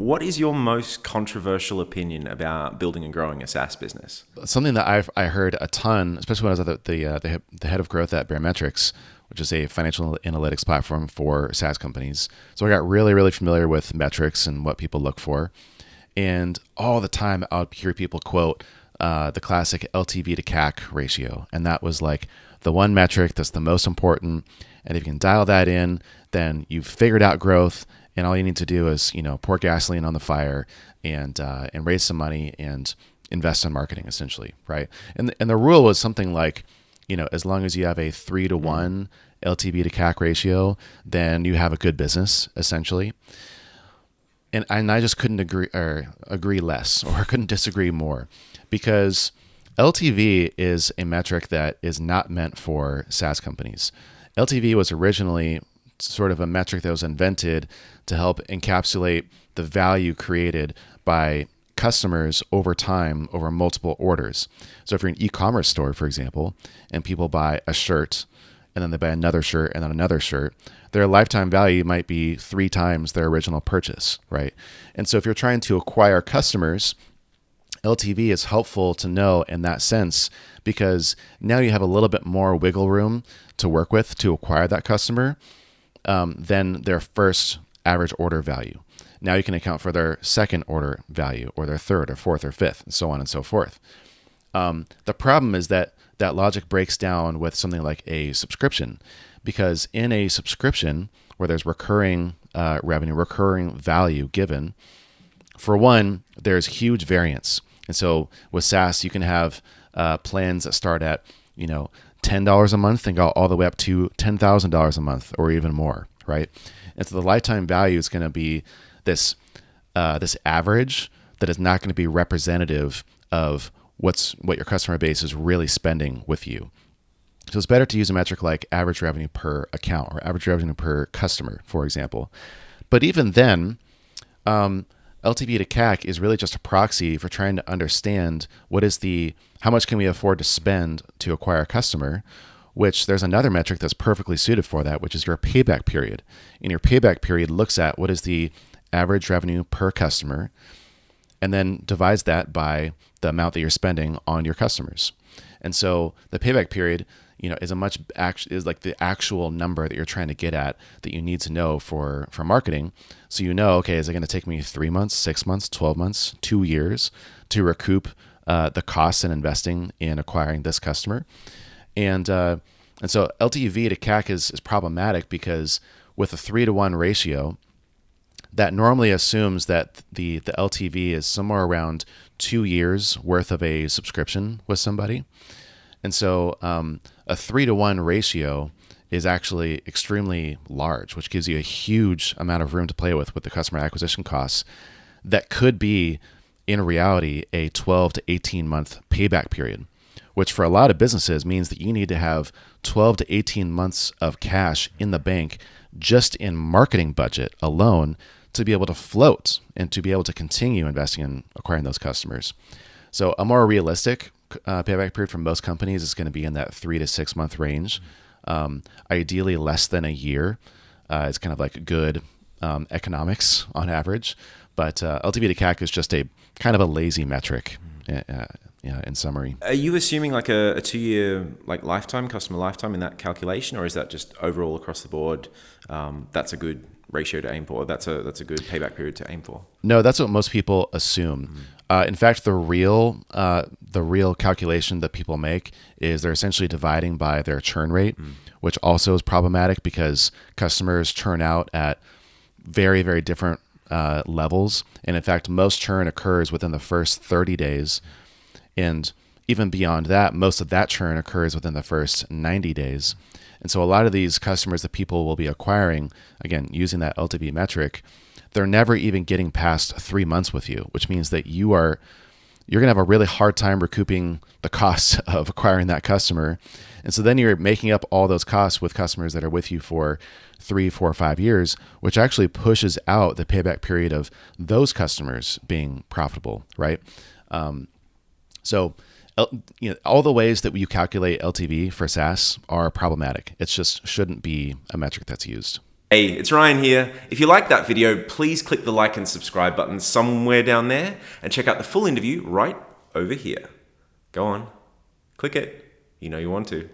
What is your most controversial opinion about building and growing a SaaS business? Something that I heard a ton, especially when I was at the head of growth at Baremetrics, which is a financial analytics platform for SaaS companies. So I got really, really familiar with metrics and what people look for. And all the time I would hear people quote the classic LTV to CAC ratio. And that was like the one metric that's the most important. And if you can dial that in, then you've figured out growth. And all you need to do is, pour gasoline on the fire and raise some money and invest in marketing, essentially, right? And the rule was something like, as long as you have a 3-to-1 LTV to CAC ratio, then you have a good business, essentially. And I just couldn't agree less, or couldn't disagree more, because LTV is a metric that is not meant for SaaS companies. LTV was originally sort of a metric that was invented to help encapsulate the value created by customers over time over multiple orders. So if you're an e-commerce store, for example, and people buy a shirt and then they buy another shirt and then another shirt, their lifetime value might be 3 times their original purchase, right? And so if you're trying to acquire customers, LTV is helpful to know in that sense, because now you have a little bit more wiggle room to work with to acquire that customer than their first average order value. Now you can account for their second order value, or their third or fourth or fifth, and so on and so forth. The problem is that logic breaks down with something like a subscription, because in a subscription where there's recurring revenue, recurring value given, for one, there's huge variance. And so with SaaS, you can have plans that start at, $10 a month and go all the way up to $10,000 a month or even more, right? And so the lifetime value is going to be this average that is not going to be representative of what your customer base is really spending with you. So it's better to use a metric like average revenue per account or average revenue per customer, for example. But even then, LTV to CAC is really just a proxy for trying to understand how much can we afford to spend to acquire a customer, which there's another metric that's perfectly suited for that, which is your payback period. And your payback period looks at what is the average revenue per customer, and then divides that by the amount that you're spending on your customers. And so the payback period, is like the actual number that you're trying to get at that you need to know for marketing. So okay, is it going to take me 3 months, 6 months, 12 months, 2 years to recoup the costs in investing in acquiring this customer? And so LTV to CAC is problematic, because with a 3-to-1 ratio, that normally assumes that the LTV is somewhere around 2 years worth of a subscription with somebody. And so a 3-to-1 ratio is actually extremely large, which gives you a huge amount of room to play with the customer acquisition costs that could be, in reality, a 12 to 18 month payback period, which for a lot of businesses means that you need to have 12 to 18 months of cash in the bank just in marketing budget alone to be able to float and to be able to continue investing in acquiring those customers. So a more realistic payback period for most companies is going to be in that 3 to 6 month range. Ideally less than a year. It's kind of like good economics on average, but LTV to CAC is just a kind of a lazy metric. In summary. Are you assuming like a 2-year customer lifetime in that calculation, or is that just overall across the board? That's a good ratio to aim for. That's a good payback period to aim for. No, that's what most people assume. In fact, the real calculation that people make is they're essentially dividing by their churn rate, which also is problematic because customers churn out at very, very different levels. And in fact, most churn occurs within the first 30 days. And even beyond that, most of that churn occurs within the first 90 days. And so a lot of these customers that people will be acquiring, again, using that LTV metric, they're never even getting past 3 months with you, which means that you're going to have a really hard time recouping the costs of acquiring that customer. And so then you're making up all those costs with customers that are with you for 3, 4, 5 years, which actually pushes out the payback period of those customers being profitable, right? So all the ways that you calculate LTV for SaaS are problematic. It just shouldn't be a metric that's used. Hey, it's Ryan here. If you like that video, please click the like and subscribe button somewhere down there and check out the full interview right over here. Go on, click it. You know you want to.